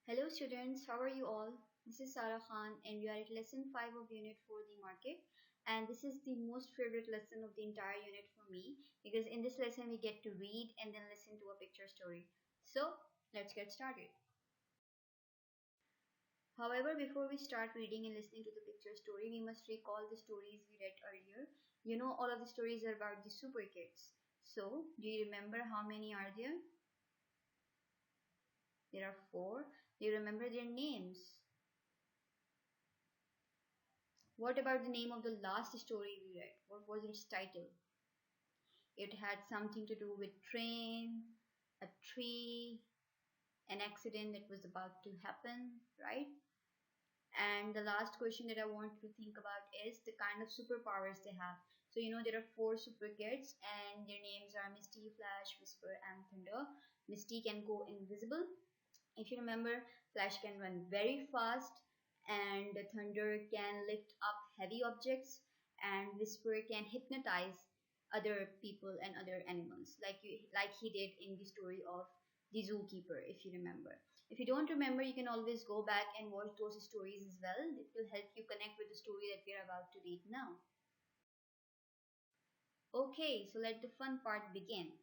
Hello students, how are you all? This is Sarah Khan and we are at lesson 5 of unit 4 the market, and this is the most favorite lesson of the entire unit for me because in this lesson we get to read and then listen to a picture story. So let's get started. However, before we start reading and listening to the picture story, we must recall the stories we read earlier. You know, all of the stories are about the super kids. So, do you remember how many are there? There are 4. Do you remember their names? What about the name of the last story we read? What was its title? It had something to do with train, a tree, an accident that was about to happen, right? And the last question that I want you to think about is the kind of superpowers they have. So you know there are 4 super kids and their names are Misty, Flash, Whisper and Thunder. Misty can go invisible. If you remember, Flash can run very fast, and the Thunder can lift up heavy objects, and Whisper can hypnotize other people and other animals, like he did in the story of the zookeeper, if you remember. If you don't remember, you can always go back and watch those stories as well. It will help you connect with the story that we are about to read now. Okay, so let the fun part begin.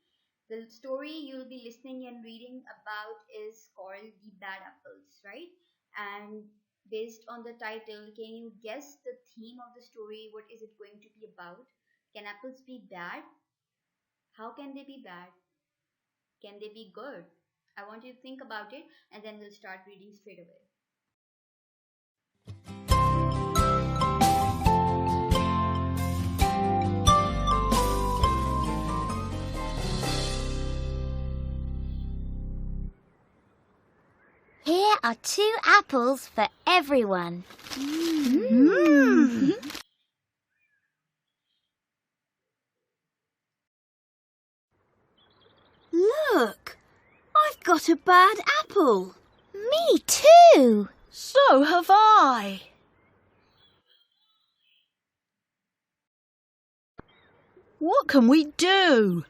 The story you'll be listening and reading about is called The Bad Apples, right? And based on the title, can you guess the theme of the story? What is it going to be about? Can apples be bad? How can they be bad? Can they be good? I want you to think about it and then we'll start reading straight away. Here are 2 apples for everyone. Look, I've got a bad apple. Me too. So have I. What can we do?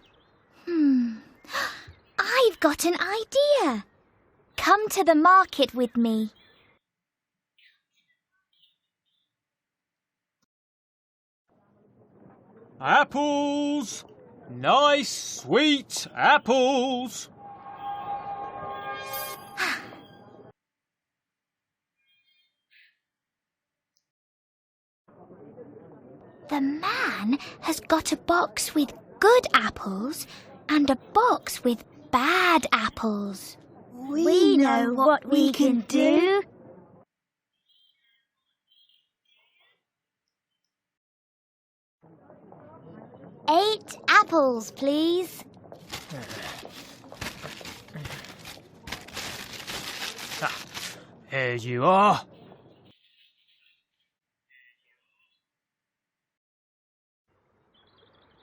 I've got an idea. Come to the market with me. Apples! Nice, sweet apples! The man has got a box with good apples and a box with bad apples. We know what we can do. 8 apples, please. Here you are.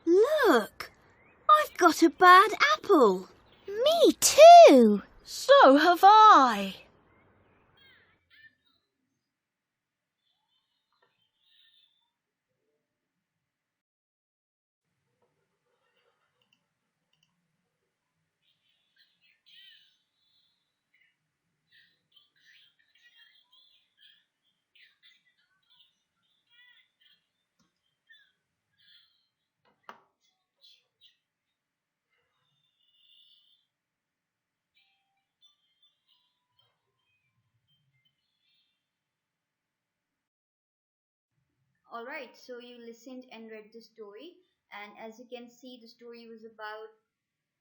Look, I've got a bad apple. Me too. So have I. Alright, so you listened and read the story, and as you can see, the story was about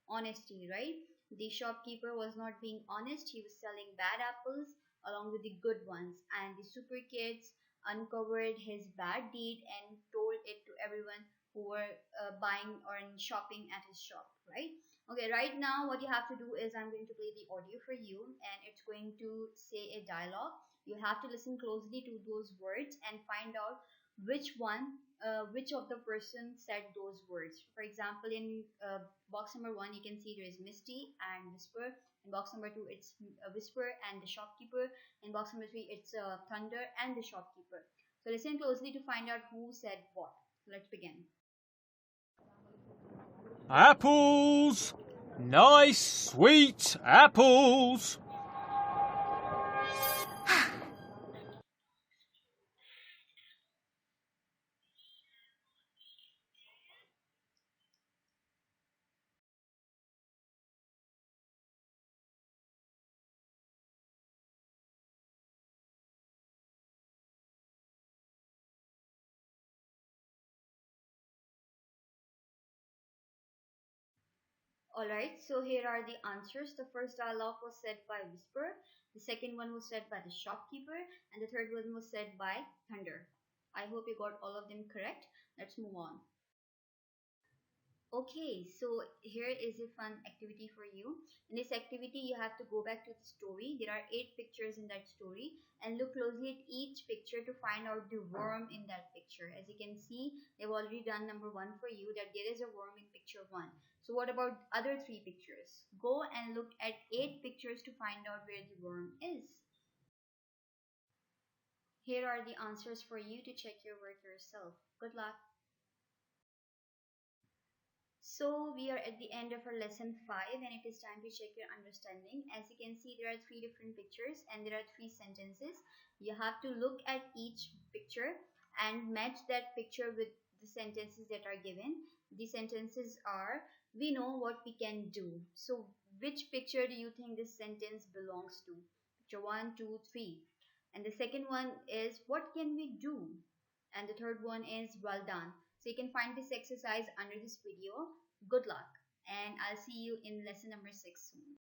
honesty, right? The shopkeeper was not being honest, he was selling bad apples along with the good ones, and the super kids uncovered his bad deed and told it to everyone who were buying or shopping at his shop, right? Okay, right now what you have to do is I'm going to play the audio for you and it's going to say a dialogue. You have to listen closely to those words and find out which of the person said those words. For example, in box number 1 you can see there is Misty and Whisper. In box number 2 it's Whisper and the shopkeeper. In box number 3 it's Thunder and the shopkeeper. So listen closely to find out who said what. So let's begin. Apples! Nice, sweet apples! Alright, so here are the answers. The first dialogue was said by Whisper, the second one was said by the shopkeeper, and the third one was said by Thunder. I hope you got all of them correct. Let's move on. Okay, so here is a fun activity for you. In this activity, you have to go back to the story. There are 8 pictures in that story, and look closely at each picture to find out the worm in that picture. As you can see, they've already done number 1 for you, that there is a worm in picture 1. So what about other 3 pictures? Go and look at 8 pictures to find out where the worm is. Here are the answers for you to check your work yourself. Good luck. So we are at the end of our lesson 5 and it is time to check your understanding. As you can see, there are 3 different pictures and there are 3 sentences. You have to look at each picture and match that picture with the sentences that are given. The sentences are, we know what we can do. So which picture do you think this sentence belongs to? Picture 1, 2, 3. And the second one is, what can we do? And the third one is, well done. So you can find this exercise under this video. Good luck, and I'll see you in lesson number 6 soon.